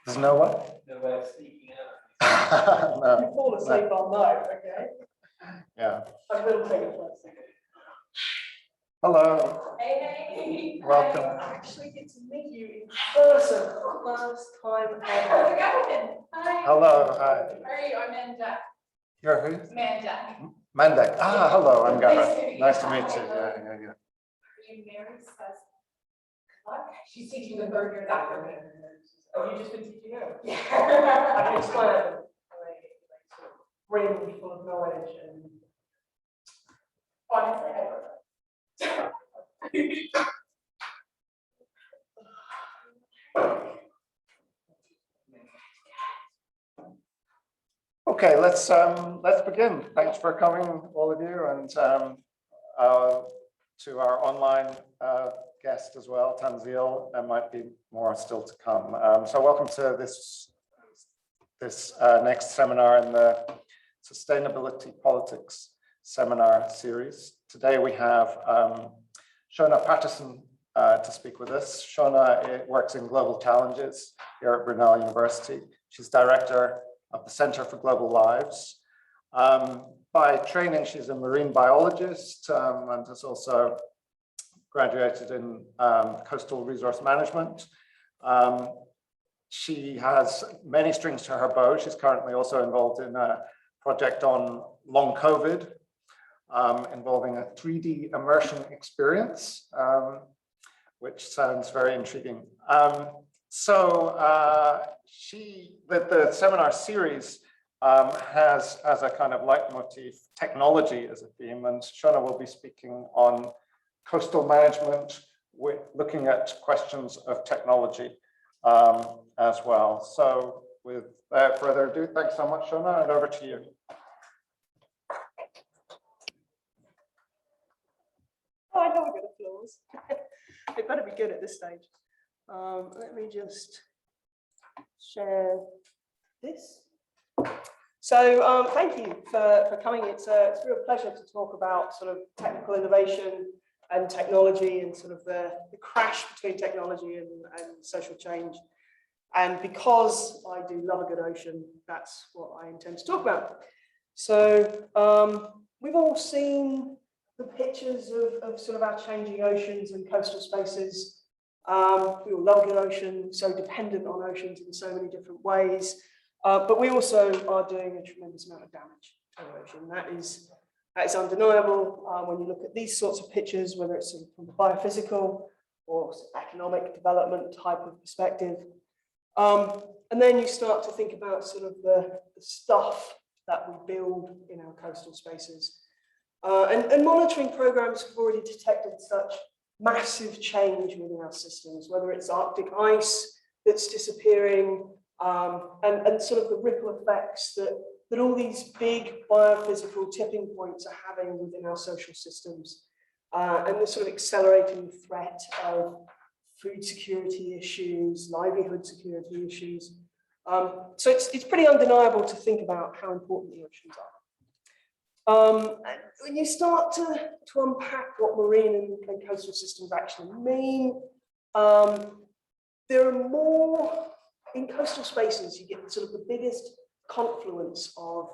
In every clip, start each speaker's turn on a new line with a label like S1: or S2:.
S1: There's no way?
S2: No way of sneaking out.
S1: No.
S3: You fall asleep on night, okay?
S1: Yeah.
S3: I will take it first.
S1: Hello.
S4: Hey.
S1: Welcome.
S3: I actually get to meet you in person for the first time
S4: How's
S3: ever.
S4: it going? Hi.
S1: Hello. Hi.
S4: How are you? I'm Amanda.
S1: You're who?
S4: Amanda.
S1: Mandak. Ah, hello. I'm
S4: Nice
S1: Gareth.
S4: to meet you.
S1: Nice to meet you.
S4: Are
S1: Yeah.
S4: you married? What? She's teaching the third year after me.
S3: Oh, you just been teaching her? I
S4: Yeah.
S3: can explain it. Bring full of knowledge and
S4: Honestly, I don't know.
S1: Okay, let's begin. Thanks for coming, all of you, and to our online guest as well, Tanzil. There might be more still to come. So welcome to this next seminar in the Sustainability Politics Seminar Series. Today we have Shona Patterson to speak with us. Shona works in Global Challenges here at Brunel University. She's director of the Center for Global Lives. By training, she's a marine biologist and has also graduated in coastal resource management. She has many strings to her bow. She's currently also involved in a project on long COVID, involving a 3D immersion experience, which sounds very intriguing. The seminar series has as a kind of leitmotif technology as a theme, and Shona will be speaking on coastal management, looking at questions of technology as well. So without further ado, thanks so much, Shona, and over to you.
S3: oh, I know we're good applause. It better be good at this stage. Let me just share this. So thank you for coming. It's a real pleasure to talk about sort of technical innovation and technology and sort of the crash between technology and social change. And because I do love a good ocean, that's what I intend to talk about. So we've all seen the pictures of sort of our changing oceans and coastal spaces. We all love a good ocean, so dependent on oceans in so many different ways. But we also are doing a tremendous amount of damage to the ocean. That is undeniable when you look at these sorts of pictures, whether it's from a biophysical or economic development type of perspective. And then you start to think about sort of the stuff that we build in our coastal spaces. And monitoring programs have already detected such massive change within our systems, whether it's Arctic ice that's disappearing, and sort of the ripple effects that all these big biophysical tipping points are having within our social systems, and the sort of accelerating threat of food security issues, livelihood security issues. So it's pretty undeniable to think about how important the oceans are. When you start to unpack what marine and coastal systems actually mean, there are more, in coastal spaces, you get sort of the biggest confluence of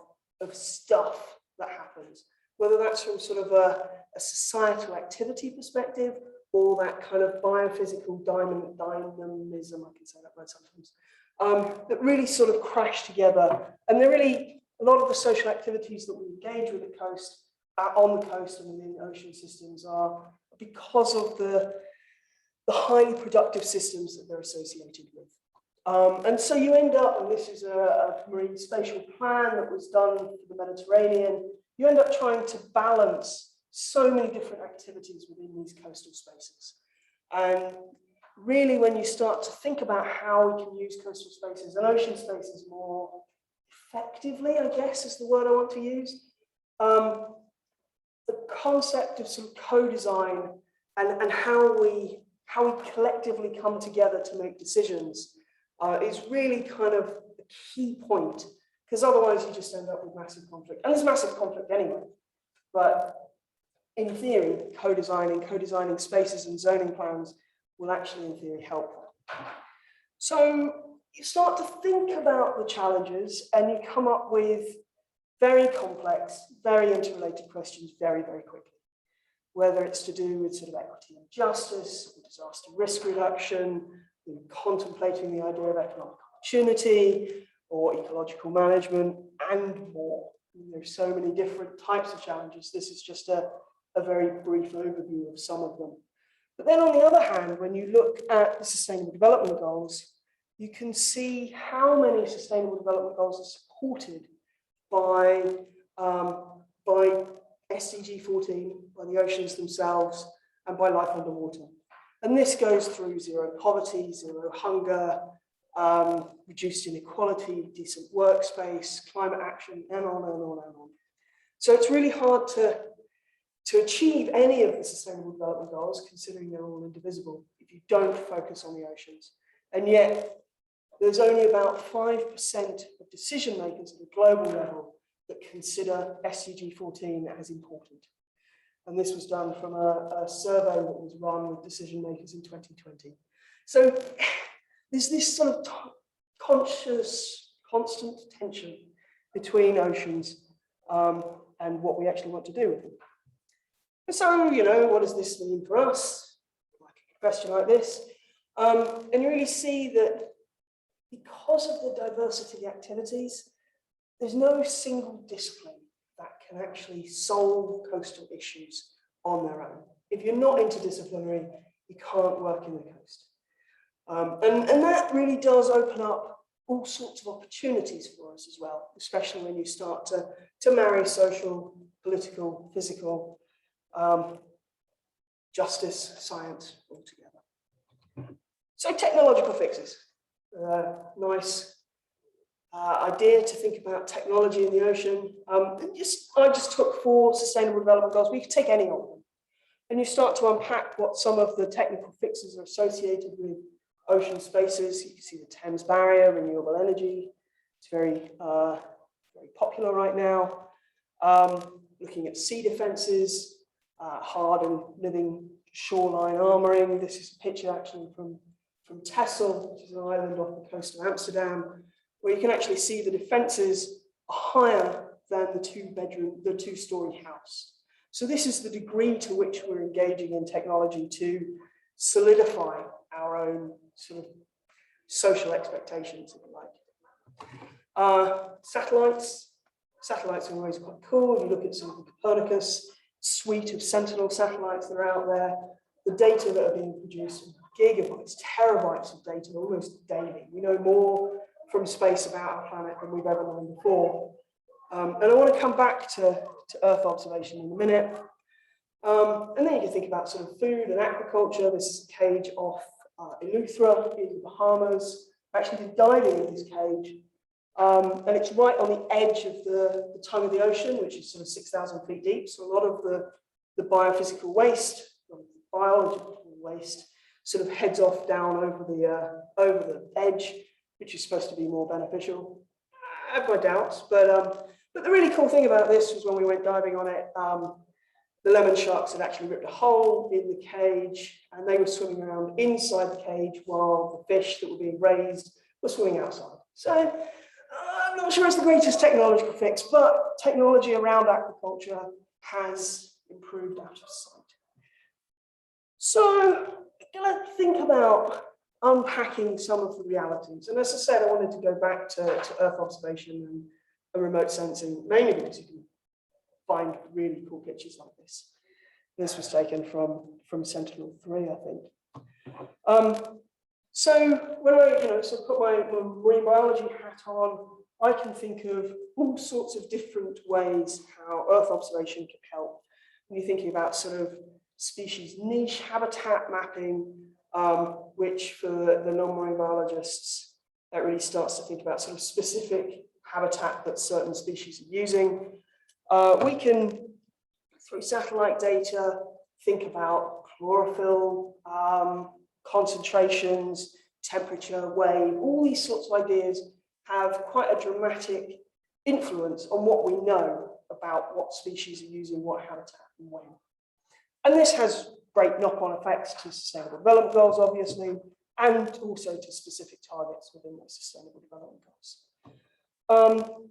S3: stuff that happens, whether that's from sort of a societal activity perspective or that kind of biophysical dynamism, I can say that word sometimes, that really sort of crash together. And they're really, a lot of the social activities that we engage with the coast, on the coast and within ocean systems are because of the highly productive systems that they're associated with. And so you end up, and this is a marine spatial plan that was done for the Mediterranean, you end up trying to balance so many different activities within these coastal spaces. And really, when you start to think about how we can use coastal spaces and ocean spaces more effectively, I guess is the word I want to use, the concept of sort of co-design and how we collectively come together to make decisions is really kind of the key point, because otherwise you just end up with massive conflict. And there's massive conflict anyway, but in theory, co-designing spaces and zoning plans will actually, in theory, help. So you start to think about the challenges and you come up with very complex, very interrelated questions very, very quickly. Whether it's to do with sort of equity and justice, or disaster risk reduction, contemplating the idea of economic opportunity, or ecological management, and more. There's so many different types of challenges. This is just a very brief overview of some of them. But then on the other hand, when you look at the Sustainable Development Goals, you can see how many Sustainable Development Goals are supported by SDG 14, by the oceans themselves, and by life underwater. And this goes through zero poverty, zero hunger, reduced inequality, decent workspace, climate action, and on and on and on. So it's really hard to achieve any of the Sustainable Development Goals, considering they're all indivisible, if you don't focus on the oceans. And yet, there's only about 5% of decision makers at the global level that consider SDG 14 as important. And this was done from a survey that was run with decision makers in 2020. So there's this sort of conscious, constant tension between oceans and what we actually want to do with them. And so, you know, what does this mean for us? Like a question like this. And you really see that because of the diversity of activities, there's no single discipline that can actually solve coastal issues on their own. If you're not interdisciplinary, you can't work in the coast. And that really does open up all sorts of opportunities for us as well, especially when you start to marry social, political, physical, justice, science all together. So technological fixes. Nice idea to think about technology in the ocean. I just took 4 Sustainable Development Goals. We could take any of them. And you start to unpack what some of the technical fixes are associated with ocean spaces. You can see the Thames Barrier, renewable energy. It's very, very popular right now. Looking at sea defenses, hard and living shoreline armoring. This is a picture actually from Texel, which is an island off the coast of Amsterdam, where you can actually see the defenses are higher than the 2-story house. So this is the degree to which we're engaging in technology to solidify our own sort of social expectations, if you like. Satellites are always quite cool. If you look at sort of the Copernicus suite of Sentinel satellites that are out there, the data that are being produced, gigabytes, terabytes of data almost daily. We know more from space about our planet than we've ever known before. And I want to come back to Earth observation in a minute. And then you can think about sort of food and aquaculture. This is a cage off Eleuthera in the Bahamas. I've actually been diving in this cage. And it's right on the edge of the tongue of the ocean, which is sort of 6,000 feet deep. So a lot of the biophysical waste, biological waste, sort of heads off down over the edge, which is supposed to be more beneficial. I have my doubts, but the really cool thing about this was when we went diving on it, the lemon sharks had actually ripped a hole in the cage and they were swimming around inside the cage while the fish that were being raised were swimming outside. So I'm not sure it's the greatest technological fix, but technology around aquaculture has improved out of sight. So let's think about unpacking some of the realities. And as I said, I wanted to go back to Earth observation and remote sensing, mainly because you can find really cool pictures like this. This was taken from Sentinel-3, I think. So when I sort of put my marine biology hat on, I can think of all sorts of different ways how Earth observation can help. When you're thinking about sort of species niche habitat mapping, which for the non-marine biologists, that really starts to think about sort of specific habitat that certain species are using. We can, through satellite data, think about chlorophyll, concentrations, temperature, wave, all these sorts of ideas have quite a dramatic influence on what we know about what species are using what habitat and when. And this has great knock-on effects to Sustainable Development Goals, obviously, and also to specific targets within those Sustainable Development Goals.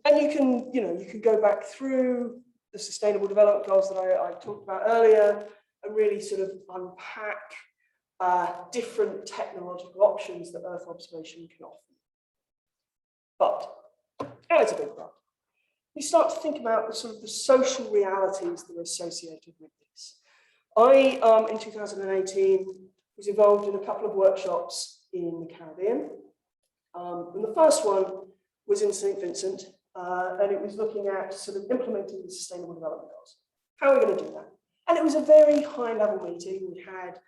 S3: And you can go back through the Sustainable Development Goals that I talked about earlier and really sort of unpack different technological options that Earth observation can offer. But, and it's a big but, you start to think about the sort of the social realities that are associated with this. I, in 2018, was involved in a couple of workshops in the Caribbean. And the first one was in St. Vincent, and it was looking at sort of implementing the Sustainable Development Goals. How are we going to do that? And it was a very high-level meeting. We had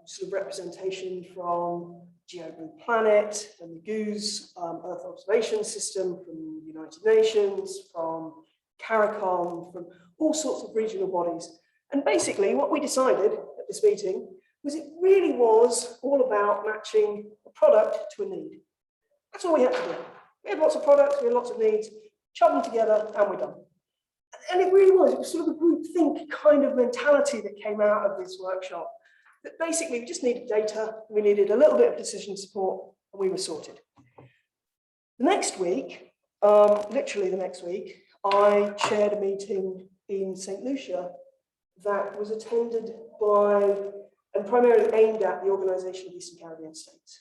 S3: sort of representation from GeoBlue Planet and the GOOS Earth Observation System, from the United Nations, from CARICOM, from all sorts of regional bodies. And basically what we decided at this meeting was it really was all about matching a product to a need. That's all we had to do. We had lots of products, we had lots of needs, chop them together and we're done. And it really was sort of a group think kind of mentality that came out of this workshop. That basically we just needed data, we needed a little bit of decision support, and we were sorted. The next week, literally the next week, I chaired a meeting in St. Lucia that was attended by, and primarily aimed at, the Organization of Eastern Caribbean States.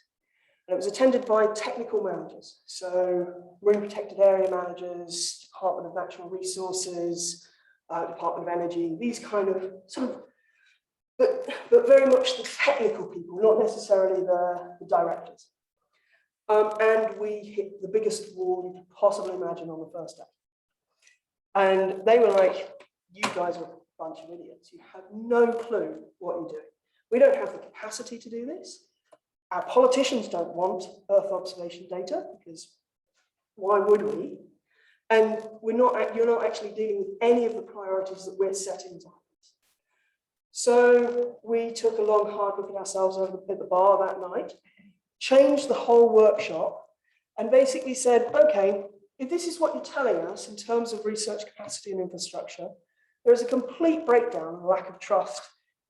S3: And it was attended by technical managers, so marine protected area managers, Department of Natural Resources, Department of Energy, these kind of sort of, but very much the technical people, not necessarily the directors. And we hit the biggest wall you could possibly imagine on the first day. And they were like, you guys are a bunch of idiots. You have no clue what you're doing. We don't have the capacity to do this. Our politicians don't want Earth observation data, because why would we? And you're not actually dealing with any of the priorities that we're setting as. So we took a long, hard look at ourselves at the bar that night, changed the whole workshop, and basically said, okay, if this is what you're telling us in terms of research capacity and infrastructure, there is a complete breakdown and lack of trust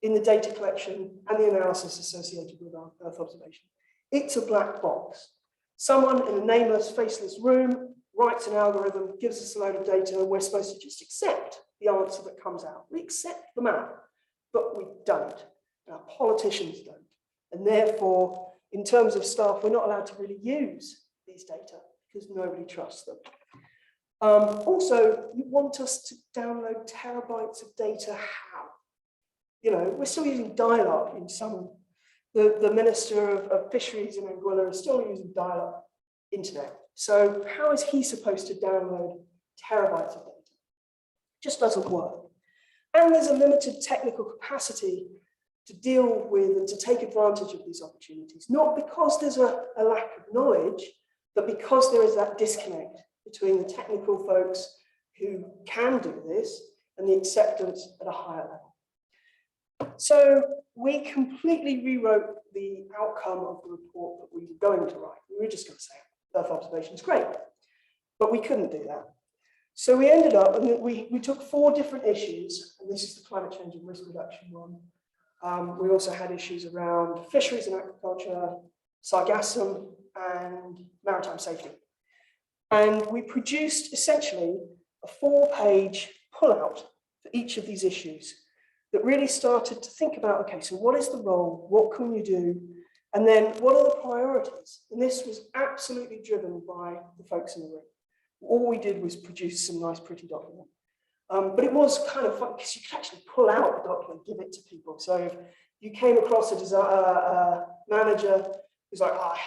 S3: in the data collection and the analysis associated with Earth observation. It's a black box. Someone in a nameless, faceless room writes an algorithm, gives us a load of data, and we're supposed to just accept the answer that comes out. We accept the map. But we don't, and our politicians don't. And therefore, in terms of staff, we're not allowed to really use these data because nobody trusts them. Also, you want us to download terabytes of data, how? You know, we're still using dial-up in some, the Minister of Fisheries in Anguilla is still using dial-up internet. So how is he supposed to download terabytes of data? Just doesn't work. And there's a limited technical capacity to deal with and to take advantage of these opportunities, not because there's a lack of knowledge, but because there is that disconnect between the technical folks who can do this and the acceptance at a higher level. So we completely rewrote the outcome of the report that we were going to write. We were just going to say, Earth observation is great, but we couldn't do that. So we ended up, and we took 4 different issues, and this is the climate change and risk reduction one. We also had issues around fisheries and agriculture, sargassum, and maritime safety. And we produced essentially a 4-page pullout for each of these issues that really started to think about, okay, so what is the role? What can you do? And then what are the priorities? And this was absolutely driven by the folks in the room. All we did was produce some nice, pretty document. But it was kind of fun because you could actually pull out the document, give it to people. So if you came across a manager who's like, oh, I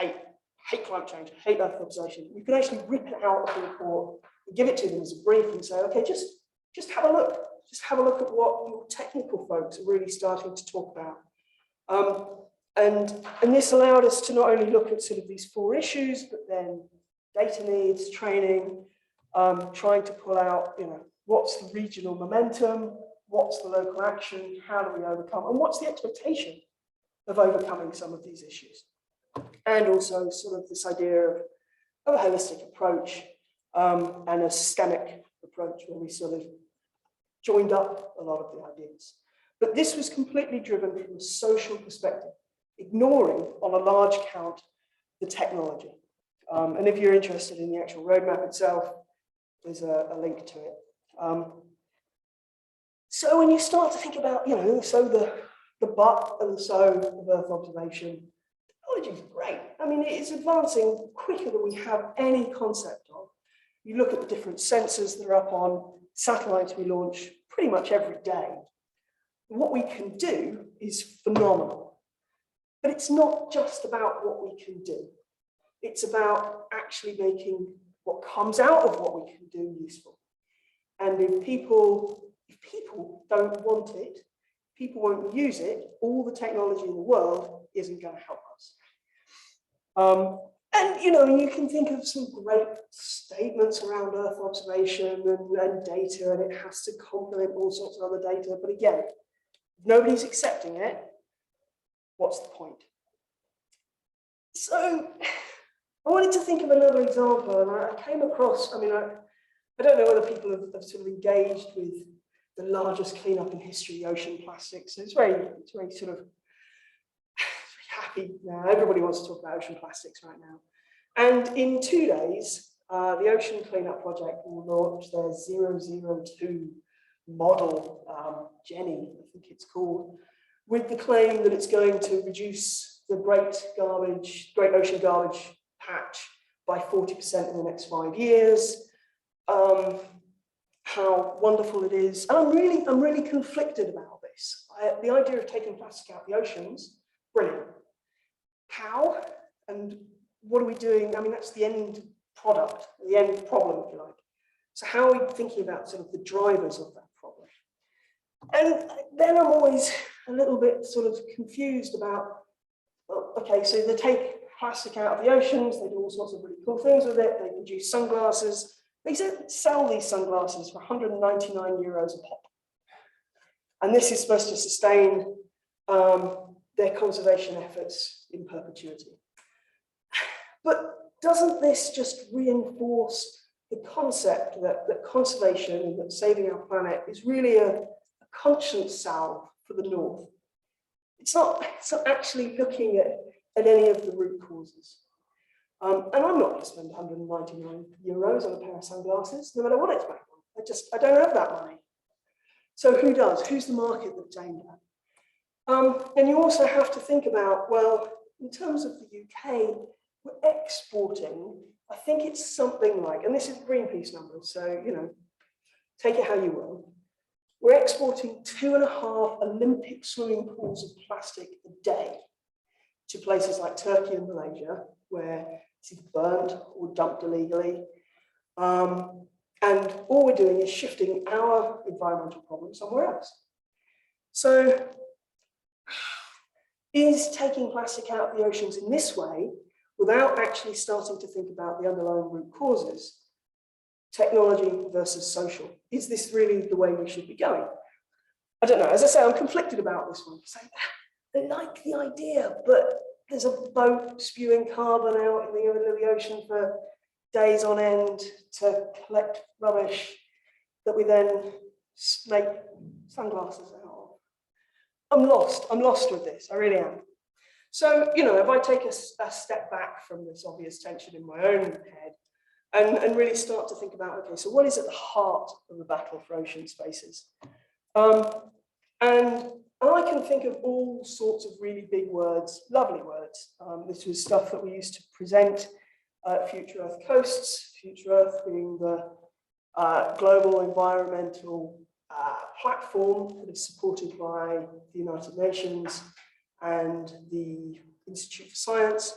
S3: hate climate change, I hate Earth observation, you could actually rip it out of the report and give it to them as a brief and say, okay, just have a look. Just have a look at what your technical folks are really starting to talk about. And this allowed us to not only look at sort of these 4 issues, but then data needs, training, trying to pull out, you know, what's the regional momentum, what's the local action, how do we overcome, and what's the expectation of overcoming some of these issues. And also sort of this idea of a holistic approach and a systemic approach where we sort of joined up a lot of the ideas. But this was completely driven from a social perspective. ignoring on a large count the technology. And if you're interested in the actual roadmap itself, there's a link to it. So when you start to think about, so the but and the so of Earth observation, technology is great. I mean, it is advancing quicker than we have any concept of. You look at the different sensors that are up on satellites we launch pretty much every day. What we can do is phenomenal. But it's not just about what we can do. It's about actually making what comes out of what we can do useful. And if people don't want it, people won't use it, all the technology in the world isn't going to help us. And you can think of some great statements around Earth observation and data, and it has to complement all sorts of other data. But again, if nobody's accepting it, what's the point? So I wanted to think of another example, and I came across, I don't know whether people have sort of engaged with the largest cleanup in history, ocean plastics. It's very sort of happy now. Everybody wants to talk about ocean plastics right now. And in 2 days, the Ocean Cleanup Project will launch their 002 model, Jenny, I think it's called, with the claim that it's going to reduce the great ocean garbage patch by 40% in the next 5 years. How wonderful it is. And I'm really conflicted about this. The idea of taking plastic out of the oceans, brilliant. How and what are we doing? I mean, that's the end product, the end problem, if you like. So how are we thinking about sort of the drivers of that problem? And then I'm always a little bit sort of confused about, well, okay, so they take plastic out of the oceans, they do all sorts of really cool things with it, they produce sunglasses. They sell these sunglasses for 199 euros a pop. And this is supposed to sustain their conservation efforts in perpetuity. But doesn't this just reinforce the concept that conservation and that saving our planet is really a conscience salve for the North? It's not actually looking at any of the root causes. And I'm not going to spend 199 euros on a pair of sunglasses, no matter what it's made of. I don't have that money. So who does? Who's the market that's aimed at? And you also have to think about, well, in terms of the UK, we're exporting, I think it's something like, and this is Greenpeace numbers, so, take it how you will. We're exporting 2.5 Olympic swimming pools of plastic a day to places like Turkey and Malaysia, where it's either burned or dumped illegally. And all we're doing is shifting our environmental problem somewhere else. So is taking plastic out of the oceans in this way, without actually starting to think about the underlying root causes, technology versus social, is this really the way we should be going? I don't know. As I say, I'm conflicted about this one. I like the idea, but there's a boat spewing carbon out in the middle of the ocean for days on end to collect rubbish that we then make sunglasses out of. I'm lost with this, I really am. So, if I take a step back from this obvious tension in my own head and really start to think about, okay, so what is at the heart of the battle for ocean spaces? And I can think of all sorts of really big words, lovely words. This was stuff that we used to present at Future Earth Coasts, Future Earth being the global environmental platform that is supported by the United Nations and the Institute for Science.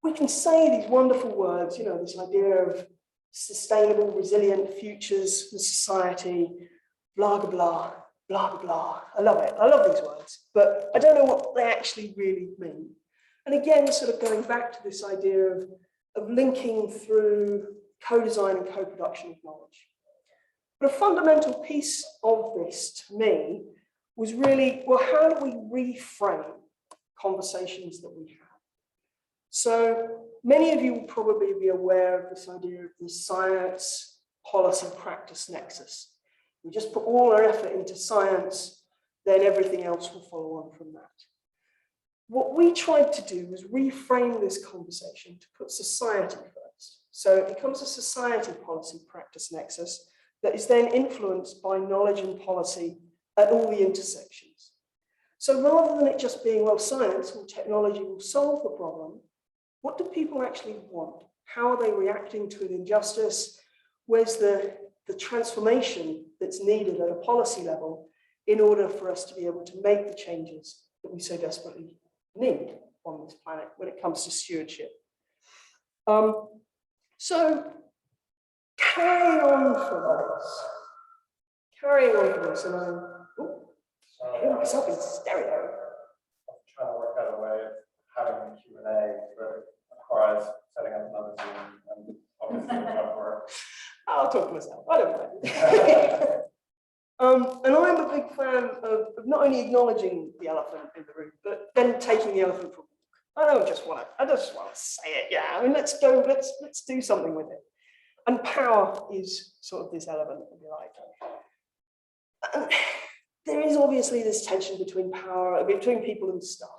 S3: We can say these wonderful words, this idea of sustainable, resilient futures for society, blah, blah, blah. Blah, blah, blah. I love it. I love these words, but I don't know what they actually really mean. And again, sort of going back to this idea of linking through co-design and co-production of knowledge. But a fundamental piece of this to me was really, well, how do we reframe conversations that we have? So many of you will probably be aware of this idea of the science policy practice nexus. We just put all our effort into science, then everything else will follow on from that. what we tried to do was reframe this conversation to put society first. So it becomes a society policy practice nexus that is then influenced by knowledge and policy at all the intersections. So rather than it just being, well, science or technology will solve the problem, what do people actually want? How are they reacting to an injustice? Where's the transformation that's needed at a policy level in order for us to be able to make the changes that we so desperately need on this planet when it comes to stewardship? So carrying on from this, and I'm hearing myself in stereo.
S1: I'm trying to work out a way of having a Q&A, but it requires setting up another Zoom, and obviously it won't work.
S3: I'll talk to myself, I don't mind. And I'm a big fan of not only acknowledging the elephant in the room, but then taking the elephant for a walk. I just want to say it, yeah. I mean, let's do something with it. And power is sort of this element, if you like. And there is obviously this tension between power, between people and stuff.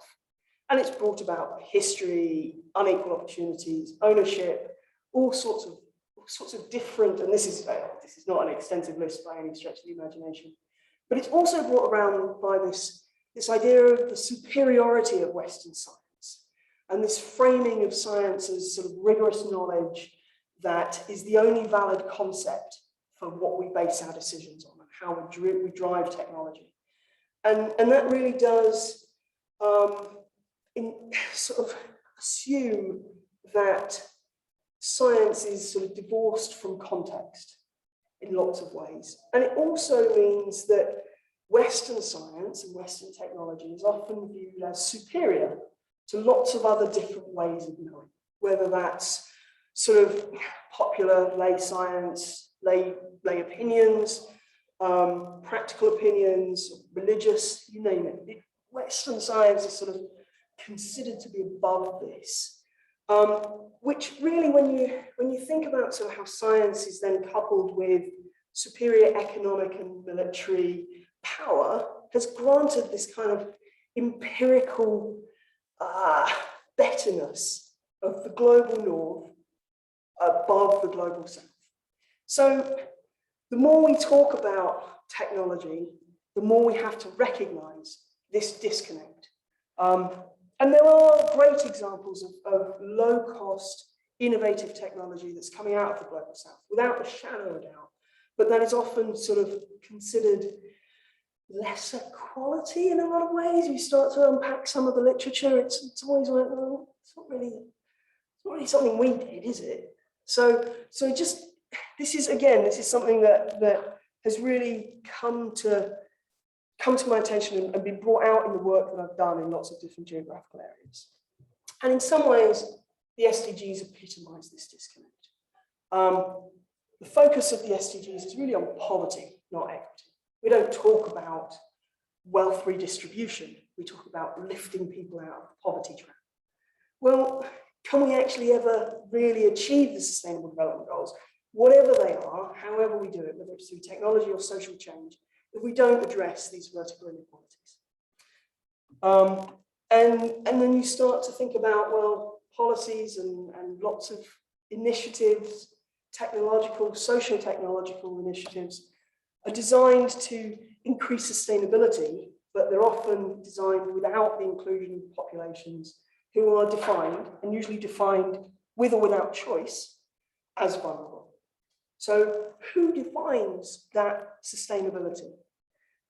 S3: And it's brought about by history, unequal opportunities, ownership, all sorts of different, and this is not an extensive list by any stretch of the imagination, but it's also brought around by this idea of the superiority of Western science and this framing of science as sort of rigorous knowledge that is the only valid concept for what we base our decisions on and how we drive technology. And that really does sort of assume that science is sort of divorced from context in lots of ways. And it also means that Western science and Western technology is often viewed as superior to lots of other different ways of knowing, whether that's sort of popular lay science, lay opinions, practical opinions, religious, you name it. Western science is sort of considered to be above this. Which really, when you think about sort of how science is then coupled with superior economic and military power, has granted this kind of empirical betterness of the global north above the global south. So the more we talk about technology, the more we have to recognize this disconnect. And there are great examples of low-cost, innovative technology that's coming out of the global south, without a shadow of a doubt, but that is often sort of considered lesser quality in a lot of ways. You start to unpack some of the literature, it's always like, well, it's not really something we did, is it? So just, this is something that has really come to my attention and been brought out in the work that I've done in lots of different geographical areas. And in some ways, the SDGs epitomise this disconnect. The focus of the SDGs is really on poverty, not equity. We don't talk about wealth redistribution. We talk about lifting people out of the poverty trap. Well, can we actually ever really achieve the Sustainable Development Goals, whatever they are, however we do it, whether it's through technology or social change, if we don't address these vertical inequalities? And then you start to think about, well, policies and lots of initiatives, technological, social technological initiatives are designed to increase sustainability, but they're often designed without the inclusion of populations who are defined, and usually defined with or without choice, as vulnerable. So who defines that sustainability?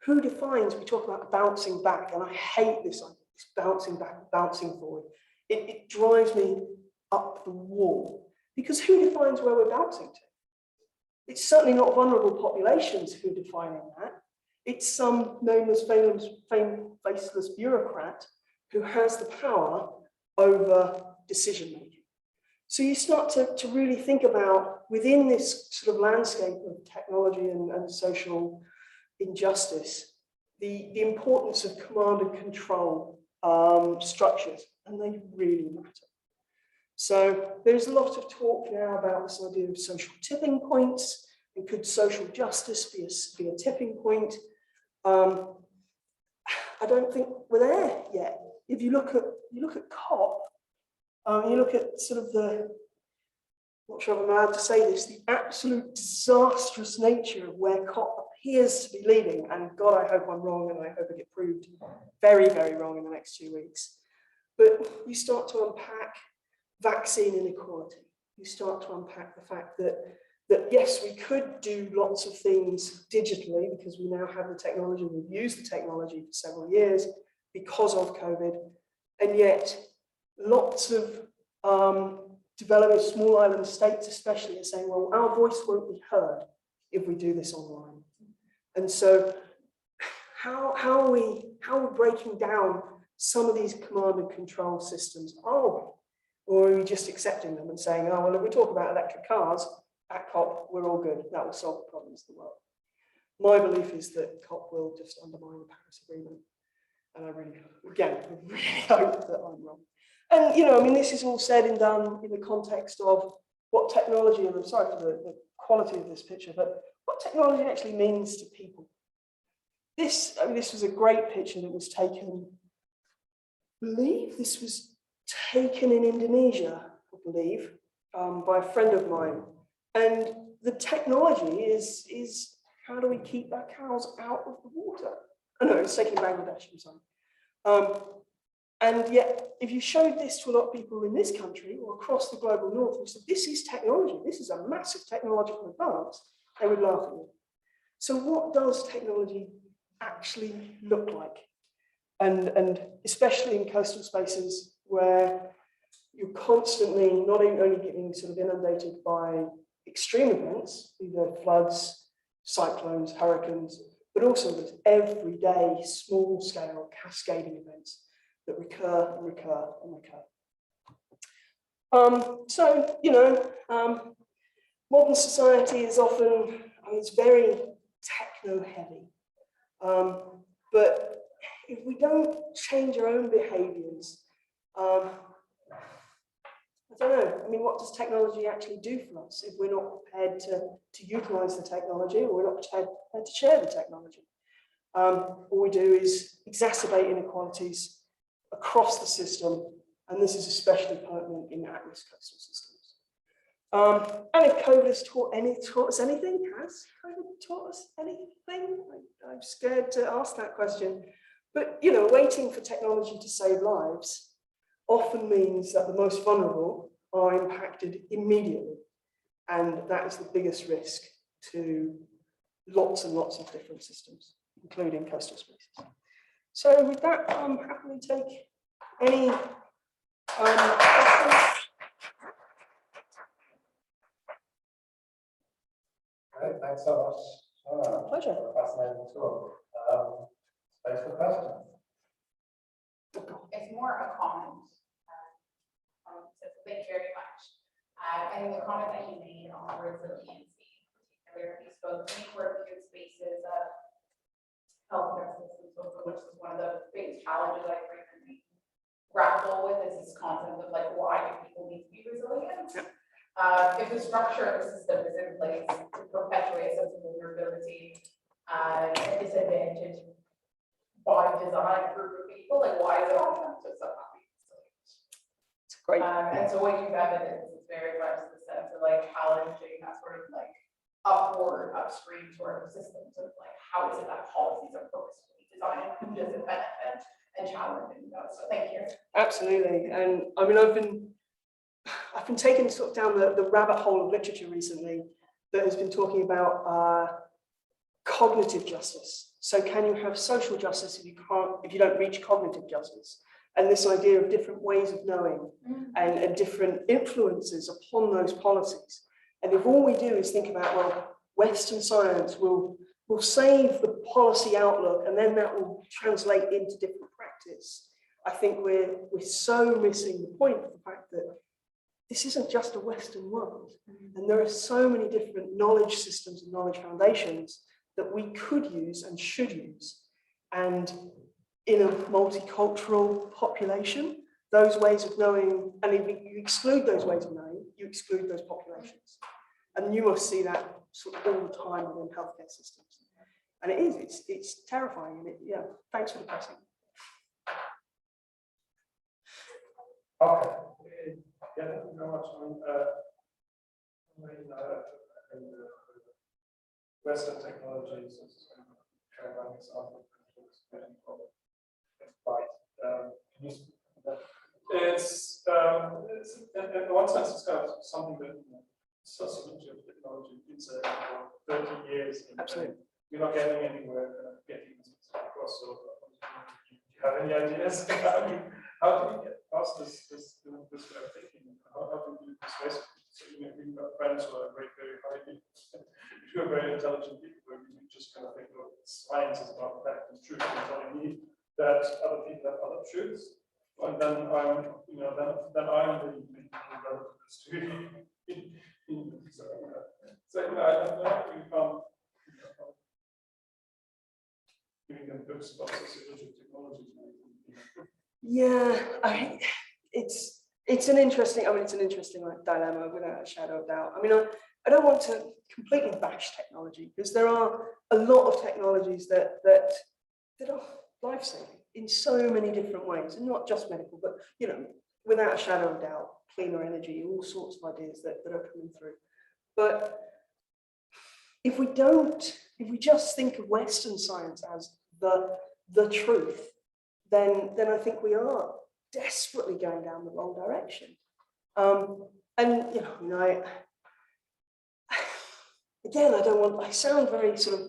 S3: Who defines, we talk about bouncing back, and I hate this idea, this bouncing back, bouncing forward. It drives me up the wall, because who defines where we're bouncing to? It's certainly not vulnerable populations who are defining that. It's some nameless, faceless bureaucrat who has the power over decision making. So you start to really think about, within this sort of landscape of technology and social injustice, the importance of command and control structures, and they really matter. So there's a lot of talk now about this idea of social tipping points, and could social justice be a tipping point? I don't think we're there yet. if you look at COP, you look at sort of the, not sure if I'm allowed to say this, the absolute disastrous nature of where COP appears to be leading, and God, I hope I'm wrong, and I hope I get proved very, very wrong in the next 2 weeks. But you start to unpack vaccine inequality. You start to unpack the fact that yes, we could do lots of things digitally because we now have the technology, we've used the technology for several years because of COVID, and yet lots of developing small island states especially are saying, well, our voice won't be heard if we do this online. And so how are we breaking down some of these command and control systems? Or are we just accepting them and saying, oh, well, if we talk about electric cars at COP, we're all good. That will solve the problems of the world. My belief is that COP will just undermine the Paris Agreement. And I really hope that I'm wrong. And, you know, I mean, this is all said and done in the context of what technology, and I'm sorry for the quality of this picture, but what technology actually means to people. This was a great picture that was taken, I believe this was taken in Indonesia, I believe, by a friend of mine. And the technology is how do we keep our cows out of the water? Oh no, it's taken in Bangladesh, I'm sorry. And yet, if you showed this to a lot of people in this country or across the global north, and said, this is technology, this is a massive technological advance, they would laugh at you. So what does technology actually look like? And especially in coastal spaces where you're constantly not only getting sort of inundated by extreme events, either floods, cyclones, hurricanes, but also those everyday small scale cascading events that recur and recur and recur. So, you know, modern society is often, I mean, it's very techno heavy. But if we don't change our own behaviors, I don't know, I mean, what does technology actually do for us if we're not prepared to utilize the technology, or we're not prepared to share the technology? All we do is exacerbate inequalities across the system, and this is especially pertinent in at-risk coastal systems. And if COVID has taught us anything, has COVID taught us anything? I'm scared to ask that question. But, you know, waiting for technology to save lives often means that the most vulnerable are impacted immediately. And that is the biggest risk to lots and lots of different systems, including coastal spaces. So with that, I'm happily take any questions.
S1: Great, thanks so much. Shona.
S3: Pleasure.
S1: Fascinating talk. Space for questions.
S4: It's more a comment. So thank you very much. I think the comment that you made on resiliency, particularly spoke to me, working in spaces of healthcare systems, which is one of the biggest challenges I frequently grapple with, is this concept of like, why do people need to be resilient? If the structure of the system is in place to perpetuate a sense of vulnerability and disadvantage by design group of people, like why is it offensive somehow be resilient?
S3: It's great.
S4: And so what you've evidenced is very much the sense of like challenging that sort of like upstream sort of systems of like, how is it that policies are purposefully designed, who does it benefit, and challenging those. So thank you.
S3: Absolutely. And I mean, I've been taken sort of down the rabbit hole of literature recently that has been talking about cognitive justice. So can you have social justice if you don't reach cognitive justice? And this idea of different ways of knowing and different influences upon those policies. And if all we do is think about, well, Western science will save the policy outlook, and then that will translate into different practice, I think we're so missing the point of the fact that this isn't just a Western world. And there are so many different knowledge systems and knowledge foundations that we could use and should use. And in a multicultural population, those ways of knowing, and if you exclude those ways of knowing, you exclude those populations. And you must see that sort of all the time within healthcare systems. And it's terrifying. And yeah, thanks for the question.
S2: Okay. Yeah, thank you very much. Western technologies is an example. Right. It's in one sense, it's kind of something that sociology of technology it's 30 years.
S3: Absolutely.
S2: You're not getting anywhere getting this across. So, do you have any ideas? How do you get past this way of thinking? How do you persuade? So we've got friends who are very highly, who are very intelligent people, where you just kind of think, oh, science is about fact and truth, and telling me that other people have other truths, and then I'm, then I'm the relativist who, so I don't know, giving them books about sociology of technology.
S3: Yeah, it's an interesting like, dilemma without a shadow of doubt. I mean, I don't want to completely bash technology because there are a lot of technologies that are life-saving in so many different ways, and not just medical, but without a shadow of doubt, cleaner energy, all sorts of ideas that are coming through. But if we just think of Western science as the truth, then I think we are desperately going down the wrong direction. And I sound very sort of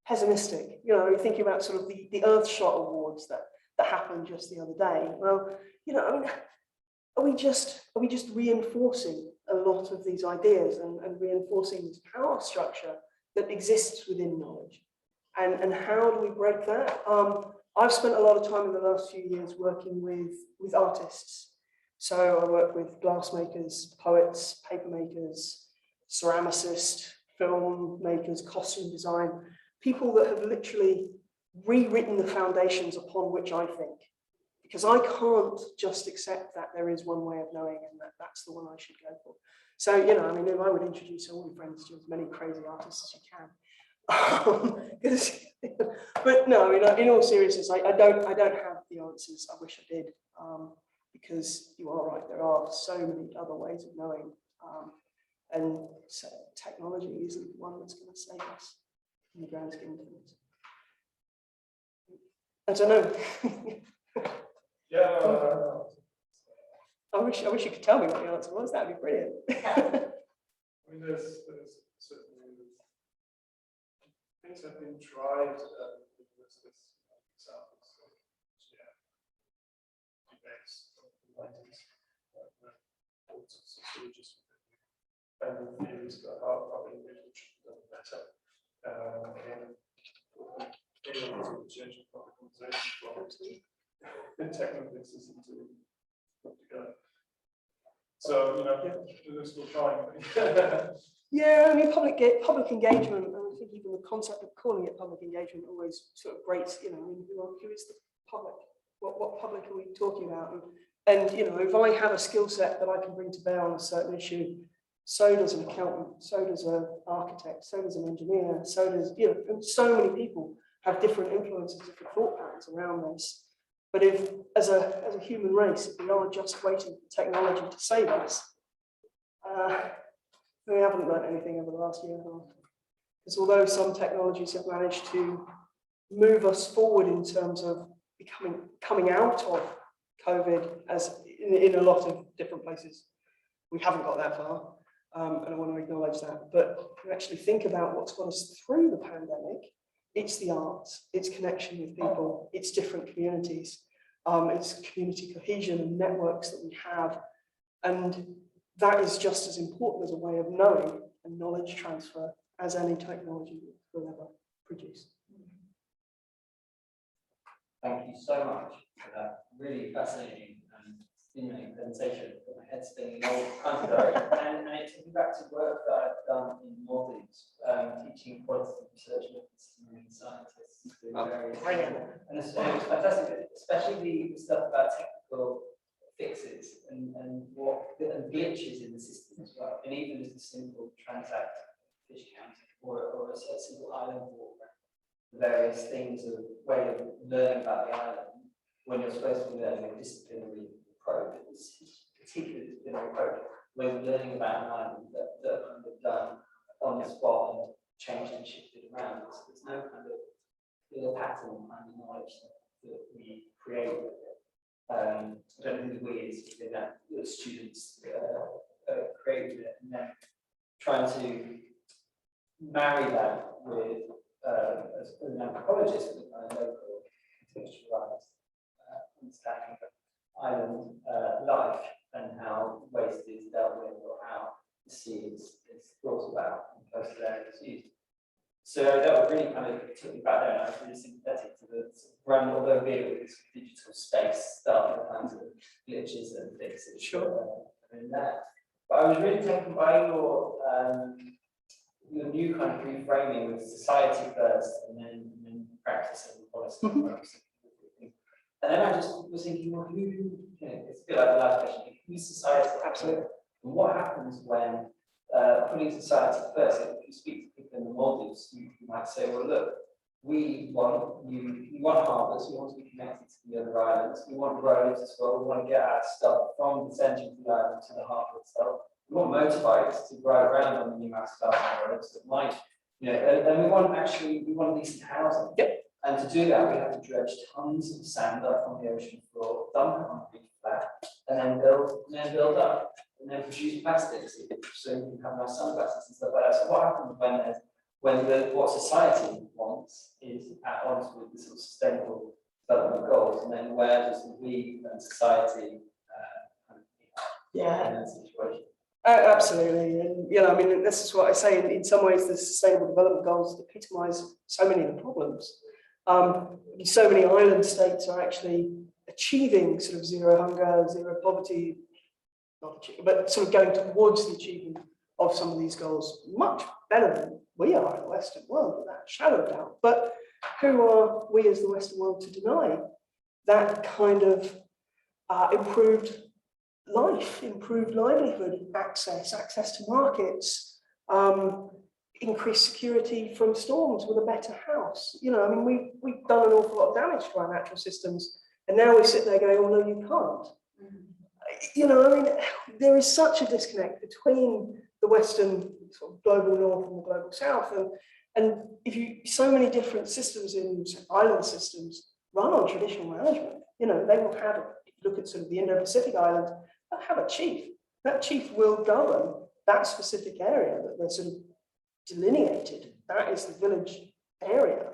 S3: pessimistic. You're thinking about sort of the Earthshot Awards that happened just the other day. Well, are we just reinforcing a lot of these ideas and reinforcing this power structure that exists within knowledge? And how do we break that? I've spent a lot of time in the last few years working with artists. So I work with glassmakers, poets, paper makers, ceramicists, film makers, costume design, people that have literally rewritten the foundations upon which I think. Because I can't just accept that there is one way of knowing and that's the one I should go for. So, I mean, if I would introduce all your friends to as many crazy artists as you can. But no, in all seriousness, I don't have the answers. I wish I did, because you are right. There are so many other ways of knowing, and so technology isn't the one that's going to save us in the grand scheme of things. I don't know.
S2: Yeah.
S3: I wish you could tell me what the answer was. That'd be brilliant.
S2: I mean, there's certainly things have been tried. There's examples of debates of the 90s, all sorts of sociologists with theories about how the individual should be done better. To change the public conversation from technical fixes into together. So, they're still trying.
S3: Yeah, I mean, public engagement, and I think even the concept of calling it public engagement always sort of grates, who is the public? What public are we talking about? And if I have a skill set that I can bring to bear on a certain issue, so does an accountant, so does an architect, so does an engineer, so does, and so many people have different influences, different thought patterns around this. But if, as a human race, if we are just waiting for technology to save us, we haven't learned anything over the last year and a half. Because although some technologies have managed to move us forward in terms of coming out of COVID, as in a lot of different places, we haven't got that far. And I want to acknowledge that. But if you actually think about what's got us through the pandemic, it's the arts, it's connection with people, it's different communities, it's community cohesion and networks that we have. And that is just as important as a way of knowing and knowledge transfer as any technology will ever produce.
S5: Thank you so much for that really fascinating and stimulating presentation. Got my head spinning in all kinds of directions. And it took me back to work that I've done in Northeast, teaching qualitative research methods to marine scientists. And it was fantastic, especially the stuff about technical fixes and glitches in the system as well. And even just a simple transact fish counting or a simple island walk, the various things of way of learning about the island when you're supposed to be learning a disciplinary exploratory approach, ways of learning about an island that are kind of done on the spot and changed and shifted around. So there's no kind of clear pattern behind the knowledge that we create. I don't think the we is within that the students created it, and then trying to marry that with as an anthropologist with a kind of local contextualized understanding of island life and how waste is dealt with, or how the sea is thought about and coastal areas used. So that really kind of took me back there, and I was really sympathetic to the run, although here with this digital space stuff, the kinds of glitches and things that
S3: Sure.
S5: in there. But I was really taken by your new kind of reframing with society first, and then practice and policy. And then I just was thinking, well, who, it's a bit like the last question, who's society?
S3: Absolutely.
S5: And what happens when putting society first? If you speak to people in the Maldives, you might say, well, look, we want harbours, we want to be connected to the other islands, we want roads as well, we want to get our stuff from the centre of the island to the harbour itself. We want motorbikes to ride around on the new asphalt roads that might, and we want decent housing.
S3: Yep.
S5: And to do that, we have to dredge tons of sand up from the ocean floor, dump it on the beach flat, and then build up, and then produce plastics, so you can have nice sunglasses and stuff like that. So what happens when what society wants is at odds with the sort of sustainable development goals, and then where does we and society in that situation?
S3: Absolutely, and I mean, this is what I say. In some ways, the Sustainable Development Goals epitomise so many of the problems. So many island states are actually achieving sort of zero hunger, zero poverty, but sort of going towards the achievement of some of these goals much better than we are in the Western world, without a shadow of doubt. But who are we as the Western world to deny that kind of improved life, improved livelihood, access to markets, increased security from storms with a better house? I mean, we've done an awful lot of damage to our natural systems, and now we sit there going, oh no, you can't. I mean, there is such a disconnect between the Western sort of global North and the global South, and so many different systems in island systems run on traditional management. They will have, if you look at sort of the Indo-Pacific islands, they'll have a chief. That chief will govern that specific area that they're sort of delineated. That is the village area,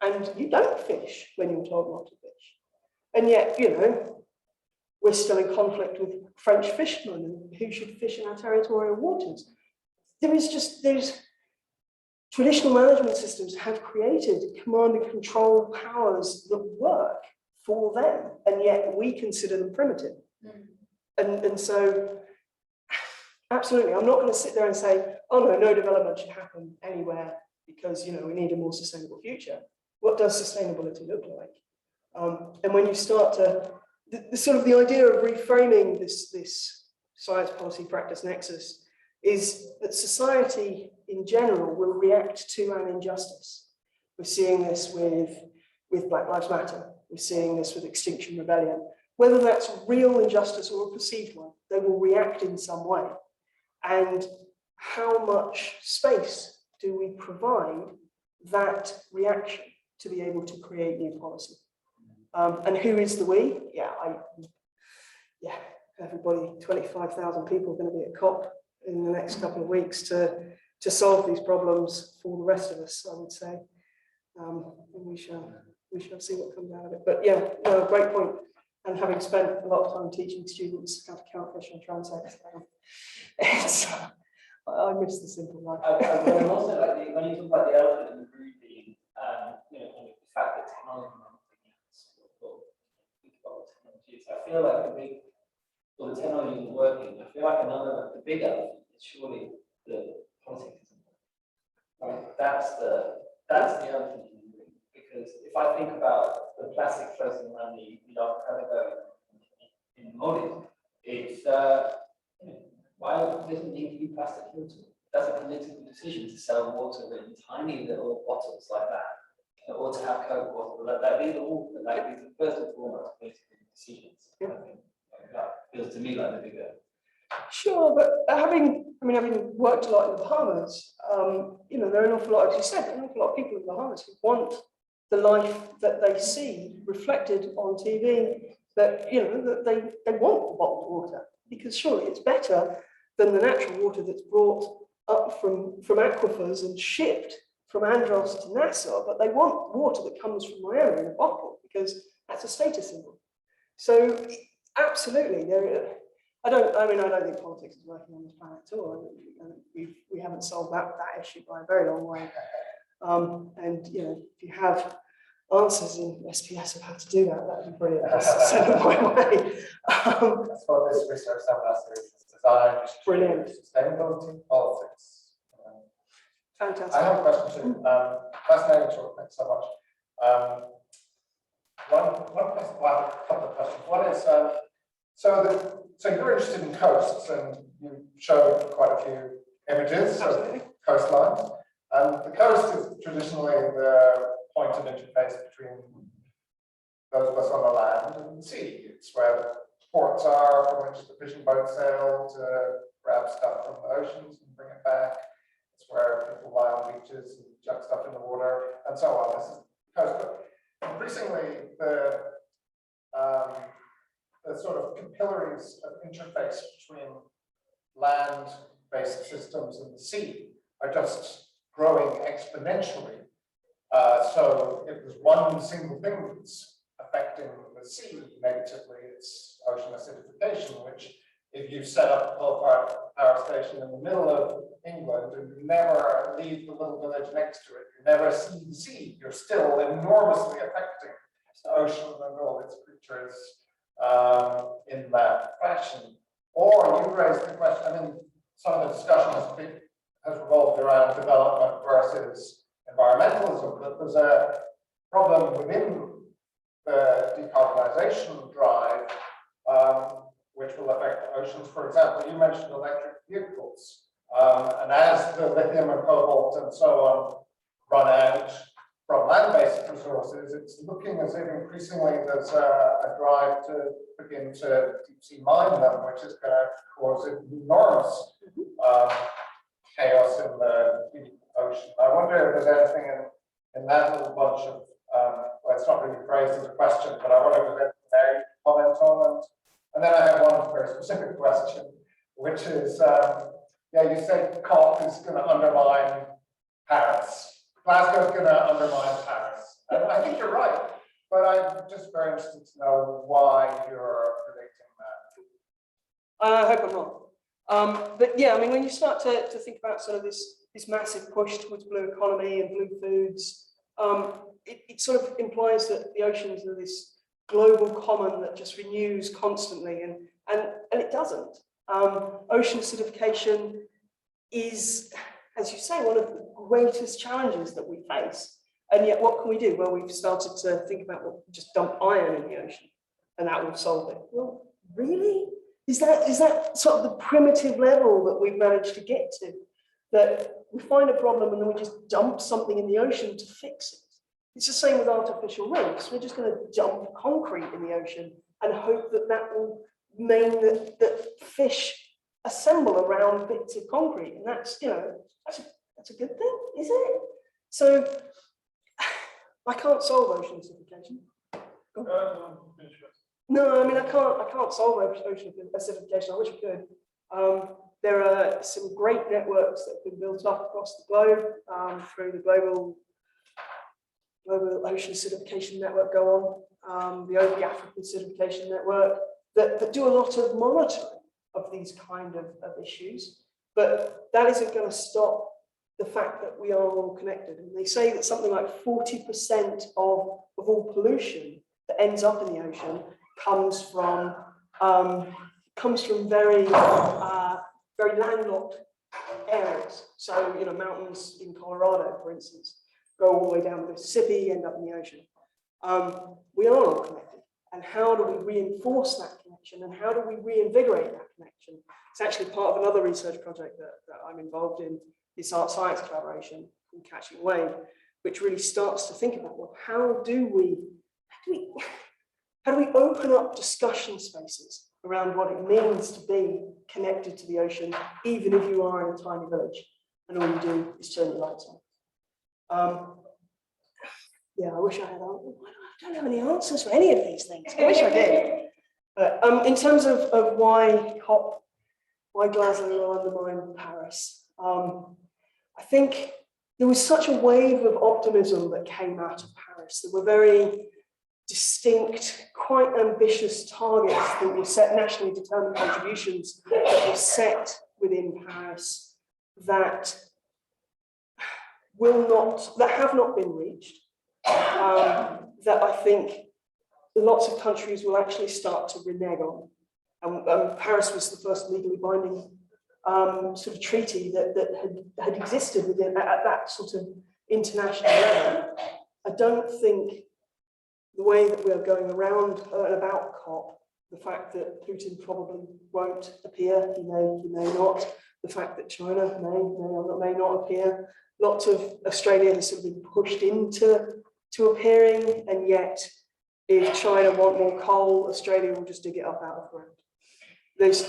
S3: and you don't fish when you're told not to fish, and yet we're still in conflict with French fishermen and who should fish in our territorial waters. There's traditional management systems have created command and control powers that work for them, and yet we consider them primitive. And so, absolutely, I'm not going to sit there and say, oh no development should happen anywhere because we need a more sustainable future. What does sustainability look like? And when you start to the sort of the idea of reframing this science policy practice nexus is that society in general will react to an injustice. We're seeing this with Black Lives Matter. We're seeing this with Extinction Rebellion. Whether that's real injustice or a perceived one, they will react in some way. And how much space do we provide that reaction to be able to create new policy? And who is the we? Everybody, 25,000 people are going to be at COP in the next couple of weeks to solve these problems for the rest of us, I would say. And we shall see what comes out of it. But great point. And having spent a lot of time teaching students how to count fish and transect, I miss the simple life.
S5: And also, like when you talk about the elephant in the room being, the fact that technology. I feel like the technology isn't working. I feel like the big elephant is surely the politics. That's the elephant in the room. Because if I think about the plastic floating around the archipelago in the Maldives, it's why doesn't need to be plastic filtered? That's a political decision to sell water in tiny little bottles like that, or to have Coke water like that. These are all these are first and foremost political decisions. I think that feels to me like the bigger
S3: Sure, but having worked a lot in the Bahamas, you know, there are an awful lot, as you said, an awful lot of people in the Bahamas who want the life that they see reflected on TV, that, you know, that they want the bottled water, because surely it's better than the natural water that's brought up from aquifers and shipped from Andros to Nassau, but they want water that comes from Miami in a bottle, because that's a status symbol. So absolutely, I don't think politics is working on this planet at all. We haven't solved that issue by a very long way. And you know, if you have answers in SPS of how to do that, that'd be brilliant. Send them my way.
S1: That's what this research seminar series is designed.
S3: Brilliant.
S1: Sustainability politics.
S3: Fantastic.
S1: I have a question too. Fascinating talk. Thanks so much. One question, well, a couple of questions. One is, so you're interested in coasts, and you showed quite a few images of coastlines. And the coast is traditionally the point of interface between those of us on the land and the sea. It's where the ports are from which the fishing boats sail to grab stuff from the oceans and bring it back. It's where people lie on beaches and chuck stuff in the water and so on. This is the coast. But increasingly, the sort of capillaries of interface between land-based systems and the sea are just growing exponentially. So if there's one single thing that's affecting the sea negatively, it's ocean acidification, which if you set up a coal-fired power station in the middle of England and you never leave the little village next to it, you never see the sea, you're still enormously affecting the ocean and all its creatures in that fashion. Or you raised the question, I mean, some of the discussion has revolved around development versus environmentalism, but there's a problem within the decarbonisation drive, which will affect the oceans. For example, you mentioned electric vehicles, and as the lithium and cobalt and so on run out from land-based resources, it's looking as if increasingly there's a drive to begin to deep-sea mine them, which is going to cause enormous chaos in the ocean. I wonder if there's anything in that little bunch of, well, it's not really phrased as a question, but I wonder if there's anything there you can comment on. And then I have one very specific question, which is, yeah, you say COP is going to undermine Paris. Glasgow is going to undermine Paris. And I think you're right, but I'm just very interested to know why you're predicting that.
S3: I hope I'm not. But yeah, I mean, when you start to think about sort of this massive push towards blue economy and blue foods, it sort of implies that the oceans are this global common that just renews constantly, and it doesn't. Ocean acidification is, as you say, one of the greatest challenges that we face. And yet, what can we do? Well, we've started to think about, well, just dump iron in the ocean, and that will solve it. Well, really? Is that sort of the primitive level that we've managed to get to? That we find a problem and then we just dump something in the ocean to fix it. It's the same with artificial reefs. We're just going to dump concrete in the ocean and hope that that will mean that fish assemble around bits of concrete. And that's, you know, that's a good thing, is it? So I can't solve ocean acidification. No, I mean, I can't solve ocean acidification. I wish I could. There are some great networks that have been built up across the globe through the global ocean acidification network go on, the African acidification network, that do a lot of monitoring of these kind of issues. But that isn't going to stop the fact that we are all connected. And they say that something like 40% of all pollution that ends up in the ocean comes from very very landlocked areas. So, you know, mountains in Colorado, for instance, go all the way down the Mississippi, end up in the ocean. We are all connected. And how do we reinforce that connection? And how do we reinvigorate that connection? It's actually part of another research project that I'm involved in, this art science collaboration called Catching Wave, which really starts to think about, well, how do we open up discussion spaces around what it means to be connected to the ocean, even if you are in a tiny village and all you do is turn your lights on. Yeah, I wish I had. I don't have any answers for any of these things. I wish I did. But in terms of why COP, why Glasgow will undermine Paris, I think there was such a wave of optimism that came out of Paris. There were very distinct, quite ambitious targets that were set, nationally determined contributions that were set within Paris that have not been reached. That I think lots of countries will actually start to renege on. Paris was the first legally binding sort of treaty that had existed within at that sort of international level. I don't think the way that we're going around and about COP, the fact that Putin probably won't appear, he may not, the fact that China may not appear, lots of Australians have been pushed into appearing, and yet if China want more coal, Australia will just dig it up out of the ground. There's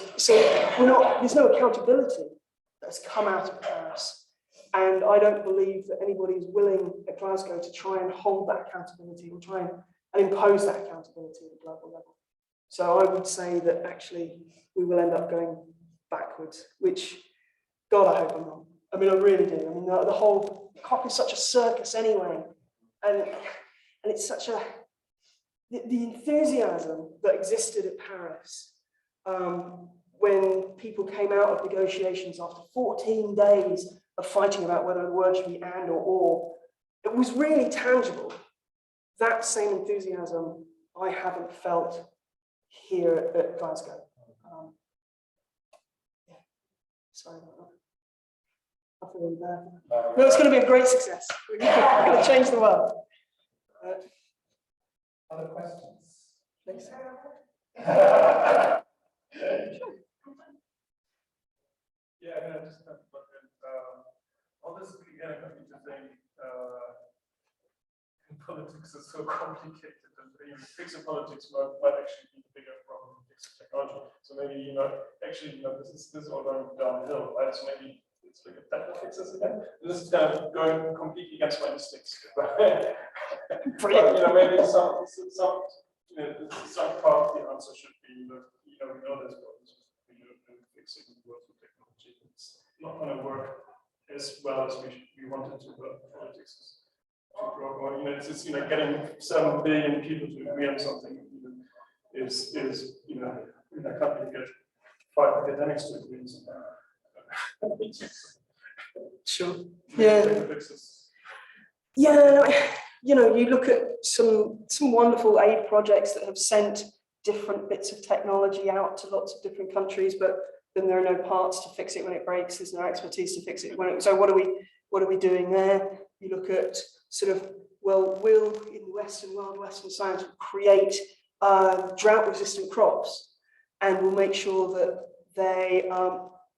S3: no accountability that's come out of Paris, and I don't believe that anybody is willing at Glasgow to try and hold that accountability or try and impose that accountability at a global level. So I would say that actually we will end up going backwards, which, God, I hope I'm not. I mean, I really do. I mean, the whole COP is such a circus anyway, and it's such a the enthusiasm that existed at Paris when people came out of negotiations after 14 days of fighting about whether the word should be and or, it was really tangible. That same enthusiasm I haven't felt here at Glasgow. Yeah. Sorry about that. I feel really bad. No, it's going to be a great success. We're going to change the world.
S1: Other questions?
S3: Thanks.
S2: Yeah, I just have all this again, I think politics is so complicated, and fixing politics might actually be the bigger problem than fixing technology. So maybe this is all going downhill, right? So maybe it's like a technical fixes again. This is kind of going completely against my instincts. But, maybe some part of the answer should be that we know there's problems with fixing the world with technology. It's not going to work as well as we wanted to, but politics is to grow more. It's getting 7 billion people to agree on something is I can't really get 5 academics to agree on something.
S3: Sure. Yeah. Yeah. You look at some wonderful aid projects that have sent different bits of technology out to lots of different countries, but then there are no parts to fix it when it breaks. There's no expertise to fix it when it. So what are we doing there? You look at sort of, well, will in the Western world, Western science will create drought-resistant crops, and we'll make sure that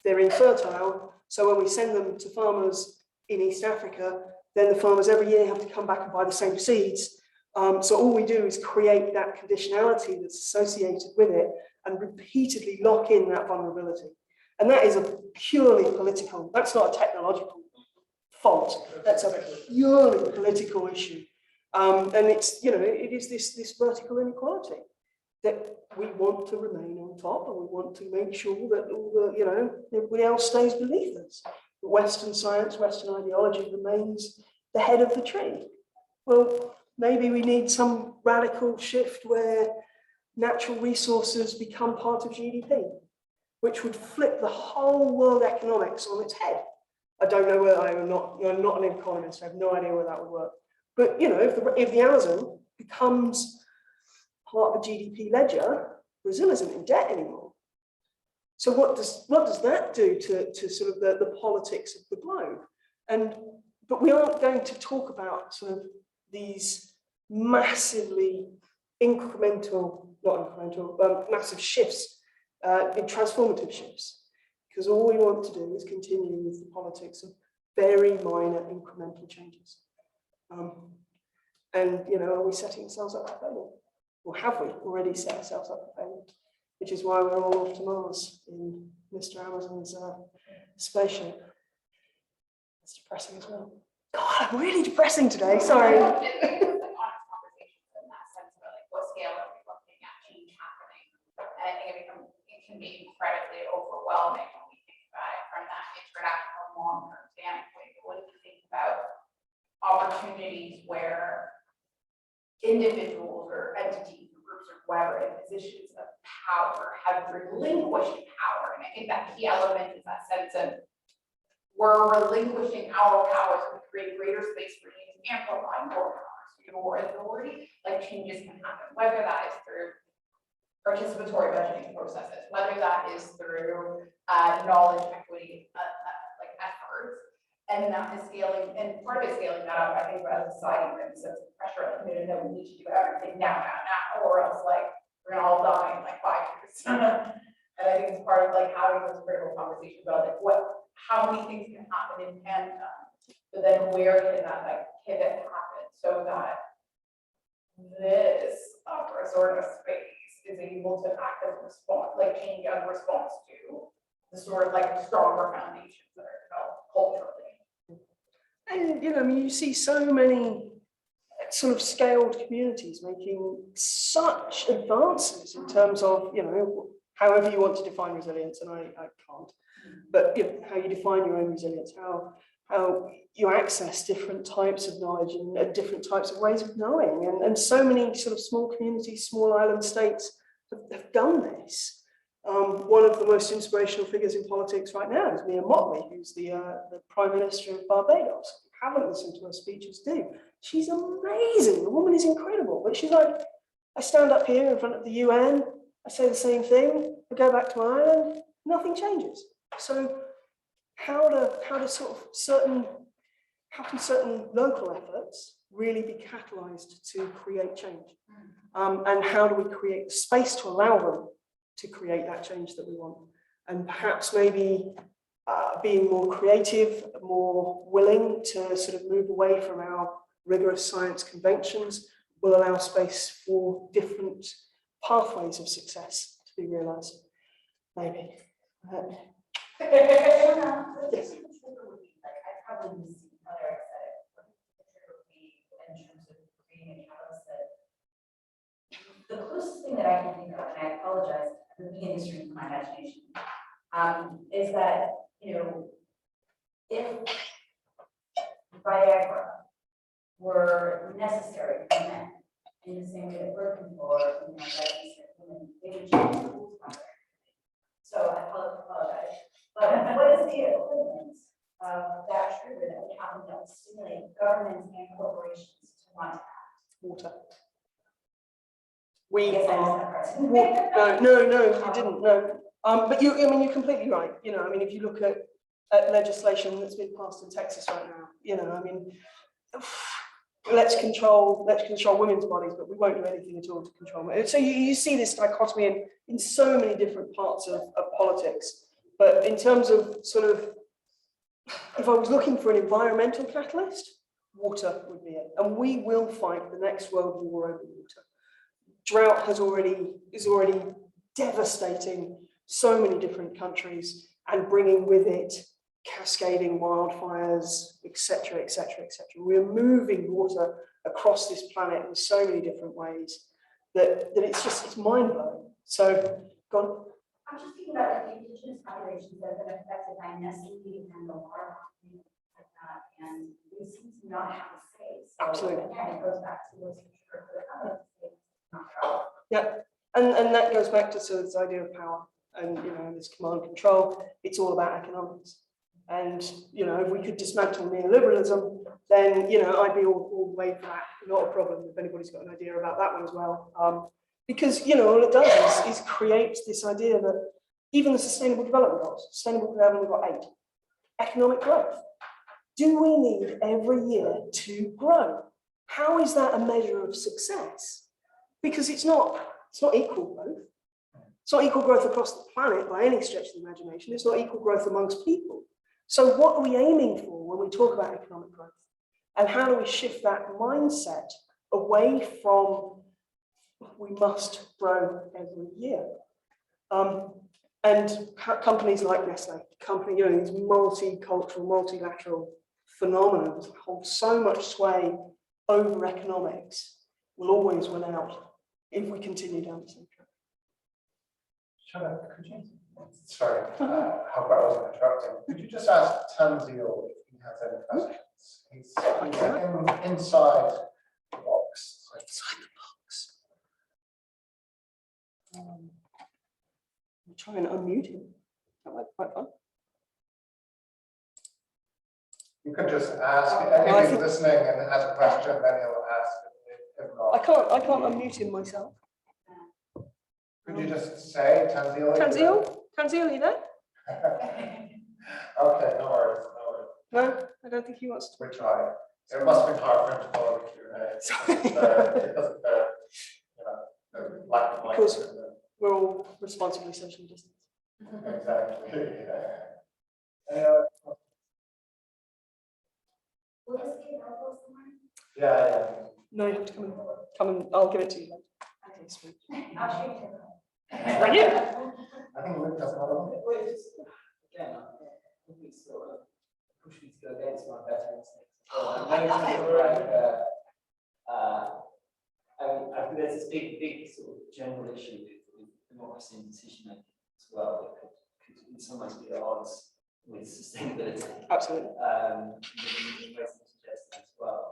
S3: they're infertile. So when we send them to farmers in East Africa, then the farmers every year have to come back and buy the same seeds. So all we do is create that conditionality that's associated with it and repeatedly lock in that vulnerability. And that is a purely political, that's not a technological fault. That's a purely political issue. And it's, it is this vertical inequality that we want to remain on top, and we want to make sure that all the, everybody else stays beneath us. Western science, Western ideology remains the head of the tree. Well, maybe we need some radical shift where natural resources become part of GDP, which would flip the whole world economics on its head. I don't know whether I'm not an economist. I have no idea where that would work. But if the Amazon becomes part of the GDP ledger, Brazil isn't in debt anymore. So what does that do to sort of the politics of the globe? But we aren't going to talk about sort of these massively massive shifts, in transformative shifts, because all we want to do is continue with the politics of very minor incremental changes. And are we setting ourselves up for failure? Or have we already set ourselves up for failure? which is why we're all off to Mars in Mr. Amazon's spaceship. It's depressing as well. God, I'm really depressing today, sorry.
S4: Like honest conversations in that sense about like what scale are we looking at change happening? And I think it can be incredibly overwhelming when we think about it from that international long-term standpoint. But what do you think about opportunities where individuals or entities or groups or whoever in positions of power have relinquished power? And I think that key element is that sense of we're relinquishing our powers to create greater space for you to amplify more powers, more authority, like changes can happen, whether that is through participatory budgeting processes, whether that is through knowledge equity like efforts, and that is scaling, and part of it scaling that up, I think, as a society, brings a sense of pressure, like, no, we need to do everything now, or else like we're gonna all die in like 5 years. And I think it's part of like having those critical conversations about like how many things can happen in tandem, but then where can that like pivot happen so that this upper sort of space is able to act as a response, like change as a response to the sort of like stronger foundations that are developed culturally.
S3: And I mean, you see so many sort of scaled communities making such advances in terms of, however you want to define resilience, and I can't, but how you define your own resilience, how you access different types of knowledge and different types of ways of knowing, and so many sort of small communities, small island states have done this. One of the most inspirational figures in politics right now is Mia Mottley, who's the Prime Minister of Barbados. If you haven't listened to her speeches, do. She's amazing. The woman is incredible. But she's like, I stand up here in front of the UN, I say the same thing, I go back to my island, nothing changes. So how can certain local efforts really be catalyzed to create change? And how do we create the space to allow them to create that change that we want? And perhaps maybe being more creative, more willing to sort of move away from our rigorous science conventions will allow space for different pathways of success to be realized, maybe.
S6: Yes. I probably missed whether I said it, but the trigger would be in terms of creating a catalyst that the closest thing that I can think of, and I apologize, I'm a big industry in my imagination, is that, if Viagra were necessary for men in the same way that birth control or something like that, women, they would change the rules on it. So I apologize. But what is the equivalent of that trigger that would happen that would stimulate governments and corporations to want to act?
S3: Water.
S6: I guess I missed that part.
S3: No, you didn't. No, but you're completely right. If you look at legislation that's been passed in Texas right now, let's control women's bodies, but we won't do anything at all to control them. So you see this dichotomy in so many different parts of politics. But in terms of sort of, if I was looking for an environmental catalyst, water would be it. And we will fight the next world war over water. Drought is already devastating so many different countries and bringing with it cascading wildfires, etc., etc., etc. We're moving water across this planet in so many different ways that it's mind-blowing. So, go on.
S6: I'm just thinking about like the indigenous populations that have been affected by nesting and the water like that, and they seem to not have a say. So
S3: Absolutely.
S6: again, it goes back to what's for the other states.
S3: Yeah, and that goes back to sort of this idea of power and this command control. It's all about economics. And if we could dismantle neoliberalism, then I'd be all the way for that. Not a problem if anybody's got an idea about that one as well. Because all it does is create this idea that even the Sustainable Development Goals, Sustainable Development, we've got 8. Economic growth. Do we need every year to grow? How is that a measure of success? Because it's not equal growth. It's not equal growth across the planet by any stretch of the imagination. It's not equal growth amongst people. So what are we aiming for when we talk about economic growth? And how do we shift that mindset away from we must grow every year? And companies like Nestle, these multicultural, multilateral phenomena that hold so much sway over economics will always win out if we continue down the same track.
S1: Shona, could you, sorry, how about I wasn't interrupting. Could you just ask Tanzil if he has any questions? He's inside the box.
S3: Inside the box. I'll try and unmute him. That might be quite fun.
S1: You could just ask, if he's listening and has a question, then he'll ask. If not,
S3: I can't unmute him myself.
S1: could you just say, Tanzil?
S3: Tanzil, are you there?
S1: Okay, no worries, no worries.
S3: No, I don't think he wants to.
S1: We try. It must have been hard for him to follow the Q&A. Because of the, the lack of
S3: Because
S1: mics.
S3: we're all responsibly socially distanced.
S1: Exactly.
S6: Will this be available somewhere?
S1: Yeah.
S3: No, you have to come and I'll give it to you later. Okay, sweet.
S6: I'll show you.
S3: Brilliant.
S1: I think Luke does not know.
S5: Again, I think it's sort of push me to go against my better instincts.
S6: Oh,
S5: I
S6: I love
S5: noticed
S6: it.
S5: like, I think there's this big sort of general issue with democracy and decision making as well, that could in some ways be at odds with sustainability.
S3: Absolutely.
S5: In ways that suggest that as well.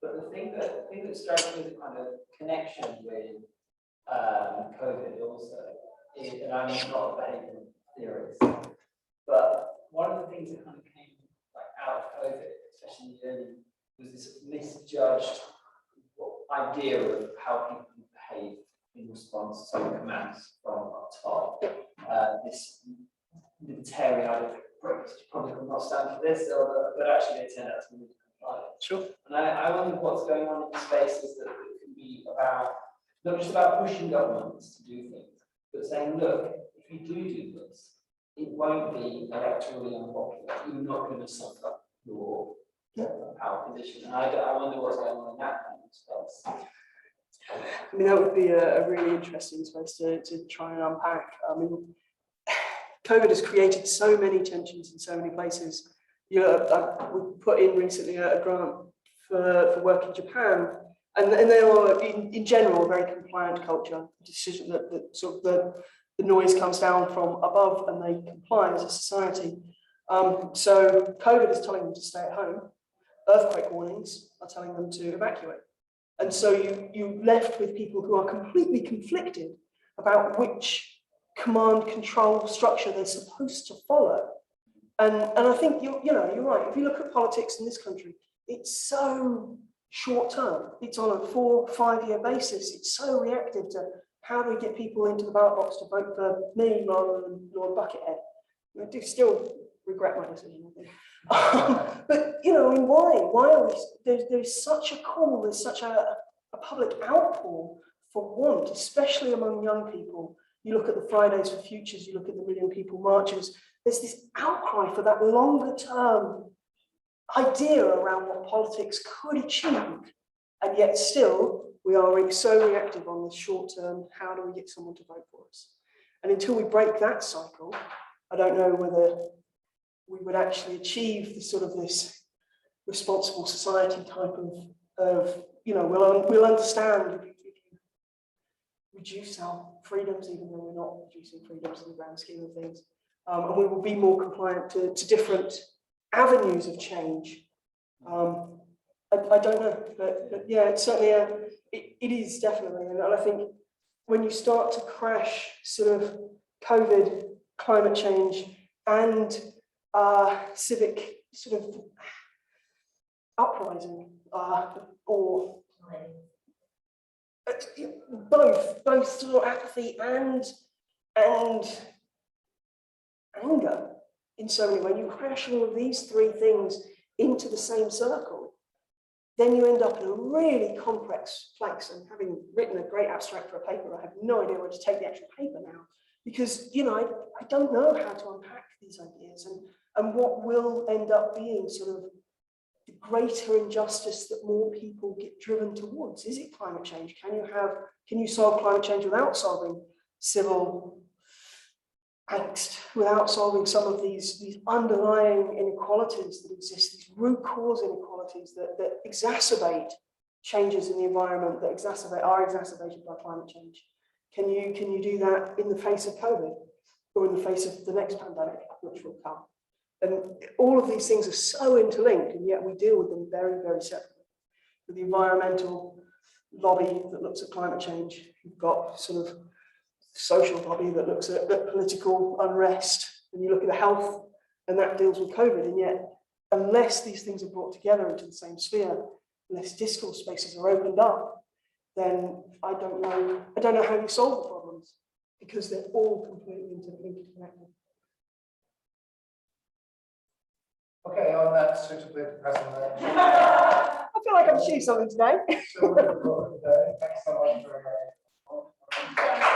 S5: But the thing that strikes me as a kind of connection with COVID also, and I'm not a behavioural theorist, but one of the things that kind of came out of COVID, especially in the early, was this misjudged idea of how people behave in response to commands from up top. This libertarian idea, British public will not stand for this, but actually they turn out to be compliant.
S3: Sure.
S5: And I wonder what's going on in spaces that it can be about, not just about pushing governments to do things, but saying, look, if you do this, it won't be electorally unpopular. You're not going to suffer your power position. And I wonder what's going on in that kind of space.
S3: I mean, that would be a really interesting space to try and unpack. I mean, COVID has created so many tensions in so many places. We put in recently a grant for work in Japan, and they are in general a very compliant culture. Decision that sort of the noise comes down from above, and they comply as a society. So COVID is telling them to stay at home. Earthquake warnings are telling them to evacuate. And so you're left with people who are completely conflicted about which command control structure they're supposed to follow. And I think you're right. If you look at politics in this country, it's so short term. It's on a 4 or 5 year basis. It's so reactive to how do we get people into the ballot box to vote for me rather than Lord Buckethead. I do still regret my decision, I think. But I mean, why are we? There's such a call. There's such a public outpour for want, especially among young people. You look at the Fridays for Futures. You look at the Million People marches. There's this outcry for that longer term idea around what politics could achieve, and yet still we are so reactive on the short term. How do we get someone to vote for us? And until we break that cycle, I don't know whether we would actually achieve the sort of this responsible society type of we'll understand if you reduce our freedoms, even though we're not reducing freedoms in the grand scheme of things, and we will be more compliant to different avenues of change. I don't know, but yeah, it's certainly it is definitely, and I think when you start to crash sort of COVID, climate change, and civic sort of uprising, or both sort of apathy and anger in so many ways. When you crash all of these three things into the same circle, then you end up in a really complex place. And having written a great abstract for a paper, I have no idea where to take the actual paper now, because I don't know how to unpack these ideas and what will end up being sort of the greater injustice that more people get driven towards. Is it climate change? Can you solve climate change without solving civil angst, without solving some of these underlying inequalities that exist, these root cause inequalities that exacerbate changes in the environment, that are exacerbated by climate change. Can you do that in the face of COVID or in the face of the next pandemic, which will come? And all of these things are so interlinked, and yet we deal with them very, very separately. With the environmental lobby that looks at climate change, you've got sort of social lobby that looks at political unrest, and you look at the health, and that deals with COVID. And yet, unless these things are brought together into the same sphere, unless discourse spaces are opened up, then I don't know how you solve the problems, because they're all completely interconnected.
S1: Okay, on that suitably depressing note.
S3: I feel like I've achieved something today.
S1: Thanks so much for